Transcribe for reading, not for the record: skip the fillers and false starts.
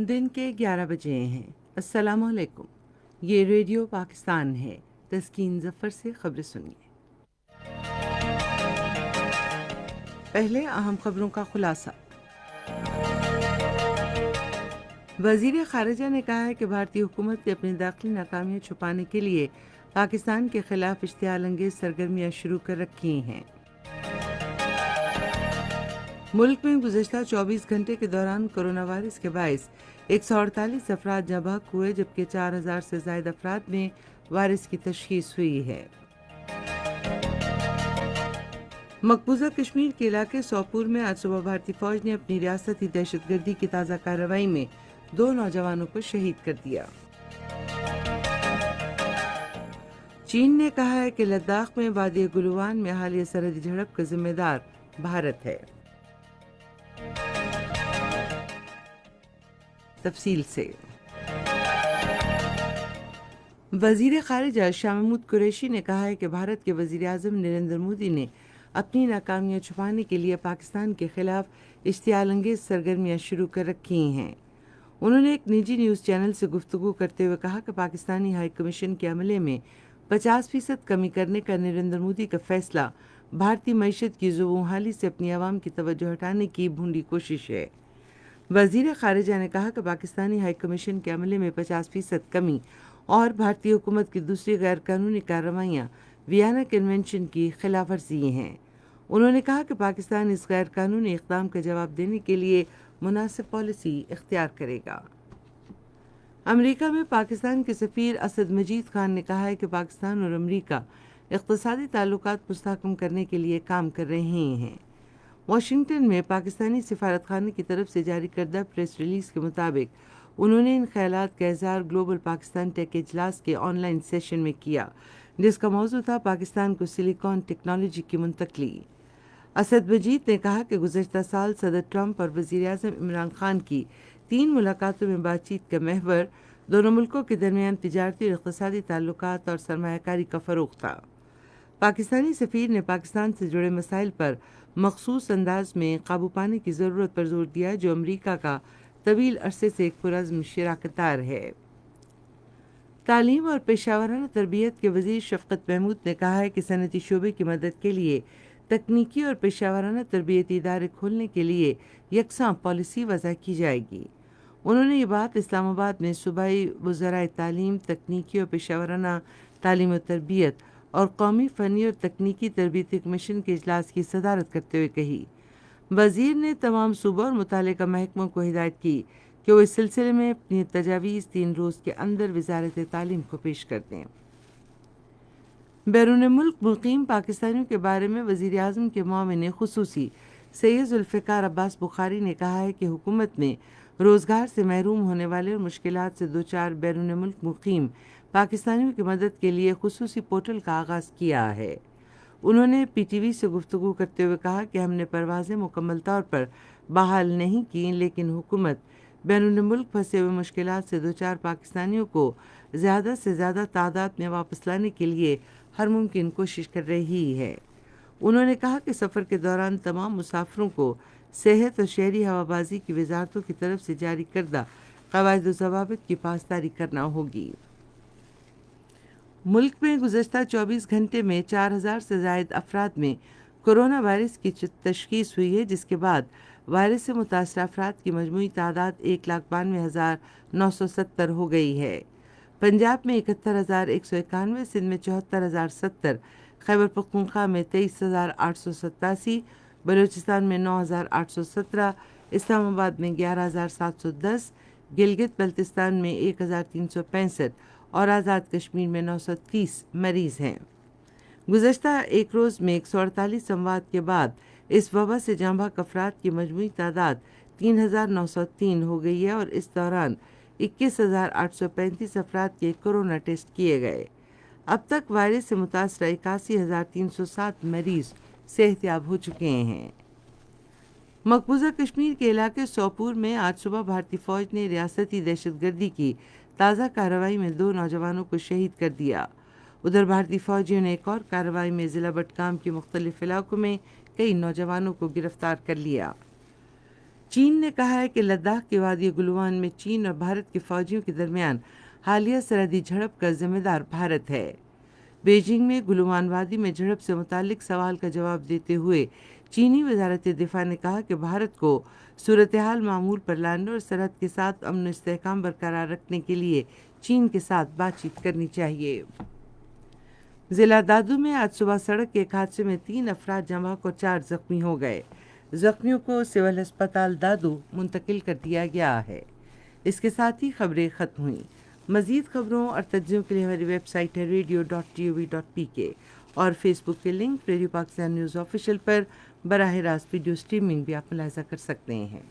दिन के 11 बजे हैं। अस्सलाम वालेकुम। ये रेडियो पाकिस्तान है। तस्कीन जफ़र से खबरें सुनिए। पहले अहम खबरों का खुलासा। वज़ीर ख़ारिजा ने कहा है कि भारतीय हुकूमत ने अपनी दाखिली नाकामियाँ छुपाने के लिए पाकिस्तान के ख़िलाफ़ इश्तियाल अंगेज़ सरगर्मियाँ शुरू कर रखी हैं। मुल्क में गुज़श्ता 24 घंटे के दौरान कोरोना वायरस के बाइस 148 अफराद जहाँ बहक हुए, जबकि 4000 से ज़ायद अफराद में वायरस की तशख़ीस हुई है। मकबूजा कश्मीर के इलाके सोपुर में आज सुबह भारतीय फ़ौज ने अपनी रियासती दहशतगर्दी की ताज़ा कार्रवाई में 2 नौजवानों को शहीद कर दिया। चीन ने कहा है कि लद्दाख में वादी गुलवान में हालिया सरहदी झड़प का जिम्मेदार भारत है। तफसील से वज़ीर ख़ारिजा शाह महमूद कुरैशी ने कहा है कि भारत के वज़ीर आज़म नरेंद्र मोदी ने अपनी नाकामियाँ छुपाने के लिए पाकिस्तान के ख़िलाफ़ इश्तियाल अंगेज़ सरगर्मियाँ शुरू कर रखी हैं। उन्होंने एक निजी न्यूज़ चैनल से गुफ्तगू करते हुए कहा कि पाकिस्तानी हाई कमीशन के अमले में 50% कमी करने का नरेंद्र मोदी का फ़ैसला भारतीय मईशत की ज़ुबूहाली से अपनी आवाम की तवज्जो हटाने की भूंडी कोशिश है। वज़ीर ख़ारिजा ने कहा कि पाकिस्तानी हाई कमीशन के अमले में 50% कमी और भारतीय हुकूमत की दूसरी गैर कानूनी कार्रवाइयाँ वियना कन्वेंशन की खिलाफ वर्जी हैं। उन्होंने कहा कि पाकिस्तान इस गैर कानूनी इक़दाम का जवाब देने के लिए मुनासिब पॉलिसी इख्तियार करेगा। अमेरिका में पाकिस्तान के सफ़ीर असद मजीद खान ने कहा है कि पाकिस्तान और अमेरिका इक़्तिसादी ताल्लुकात मुस्तहकम करने के लिए काम कर रहे हैं। वाशिंगटन में पाकिस्तानी सिफारतखाने की तरफ से जारी करदा प्रेस रिलीज़ के मुताबिक उन्होंने इन ख्यालात का इज़हार ग्लोबल पाकिस्तान टेक इजलास के ऑनलाइन सेशन में किया, जिसका मौजू था पाकिस्तान को सिलिकॉन टेक्नोलॉजी की मुंतकली। असद मजीद ने कहा कि गुज़श्ता साल सदर ट्रंप और वज़ीर आज़म इमरान खान की 3 मुलाकातों में बातचीत का महवर दोनों मुल्कों के दरमियान तिजारती और इक़्तिसादी ताल्लुकात और सरमायाकारी का फ़रोग़ था। पाकिस्तानी सफ़ीर ने पाकिस्तान से जुड़े मसाइल पर मखसूस अंदाज में काबू पाने की ज़रूरत पर जोर दिया, जो अमरीका का तवील अरसे से एक पुरज़्म शराकतदार है। तालीम और पेशावराना तरबियत के वज़ीर शफ़क़त महमूद ने कहा है कि सनती शोबे की मदद के लिए तकनीकी और पेशावराना तरबियती इदारे खोलने के लिए यकसां पॉलिसी वज़ा की जाएगी। उन्होंने ये बात इस्लामाबाद में सूबाई वज़राए तालीम, तकनीकी और पेशावराना तालीम और तरबियत और कौमी फ़नी और तकनीकी तरबियती कमीशन के इजलास की सदारत करते हुए कही। वज़ीर ने तमाम सूबों और मुतालिका महकमों को हिदायत की कि वो इस सिलसिले में अपनी तजावीज़ 3 रोज़ के अंदर वज़ारत तालीम को पेश कर दें। बैरून मुल्क मुक़ीम पाकिस्तानियों के बारे में वज़ीर आज़म के मुआविन ख़ुसूसी सैयद ज़ुल्फ़िकार अब्बास बुखारी ने कहा है कि हुकूमत ने रोज़गार से महरूम होने वाले और मुश्किलात से दो चार बैरून मुल्क मुक़ीम पाकिस्तानियों की मदद के लिए ख़ुसूसी पोर्टल का आगाज़ किया है। उन्होंने PTV से गुफ्तगू करते हुए कहा कि हमने परवाज़ें मुकम्मल तौर पर बहाल नहीं की, लेकिन हुकूमत बैरून मुल्क फंसे हुए मुश्किलात से दो चार पाकिस्तानियों को ज़्यादा से ज़्यादा तादाद में वापस लाने के लिए हर मुमकिन कोशिश कर रही है। उन्होंने कहा कि सफ़र के दौरान तमाम मुसाफिरों को सेहत और शहरी हवाबाजी की वजारतों की तरफ से जारी करदा क़वाइद व ज़वाबित की पासदारी करना होगी। मुल्क में गुज़श्ता 24 घंटे में 4000 से ज़ायद अफराद में कोरोना वायरस की तशख़ीस हुई है, जिसके बाद वायरस से मुतासर अफराद की मजमूई तादाद 1,92,970 हो गई है। पंजाब में 71,191, सिंध में 74,070, खैबर पख्तूनख्वा में 23,887, बलूचिस्तान में 9,817, इस्लामाबाद में 11,710, गिलगित बल्तिस्तान में 1,365 और आज़ाद कश्मीर में 930 मरीज़ हैं। गुज़श्ता एक रोज़ में 148 अमवात के बाद इस वबा से जाँ बहक अफराद की मजमूई तादाद 3,903 हो गई है और इस दौरान 21,835 अफराद के कोरोना टेस्ट किए गए। अब तक वायरस से मुतासर 81,307 मरीज़ सेहतयाब हो चुके हैं। मकबूजा कश्मीर के इलाके सोपुर में आज सुबह भारतीय फ़ौज ने रियासती दहशतगर्दी की ताज़ा कार्रवाई में 2 नौजवानों को शहीद कर दिया। उधर भारतीय फ़ौजियों ने एक और कार्रवाई में ज़िला बडगाम के मुख्तलिफ इलाकों में कई नौजवानों को गिरफ्तार कर लिया। چین نے کہا ہے کہ لداخ کے وادی گلوان میں چین اور بھارت کے فوجیوں کے درمیان حالیہ سرحدی جھڑپ کا ذمہ دار بھارت ہے۔ بیجنگ میں گلوان وادی میں جھڑپ سے متعلق سوال کا جواب دیتے ہوئے چینی وزارت دفاع نے کہا کہ بھارت کو صورتحال معمول پر لانے اور سرحد کے ساتھ امن و استحکام برقرار رکھنے کے لیے چین کے ساتھ بات چیت کرنی چاہیے۔ ضلع دادو میں آج صبح سڑک کے ایک حادثے میں 3 افراد جماک اور 4 زخمی ہو گئے۔ زخمیوں کو سول ہسپتال دادو منتقل کر دیا گیا ہے۔ اس کے ساتھ ہی خبریں ختم ہوئیں۔ مزید خبروں اور تجزیوں کے لیے ہماری ویب سائٹ ہے radio.gov.pk اور فیس بک کے link radio Pakistan news official پر براہ راست ویڈیو سٹریمنگ بھی آپ ملاحظہ کر سکتے ہیں۔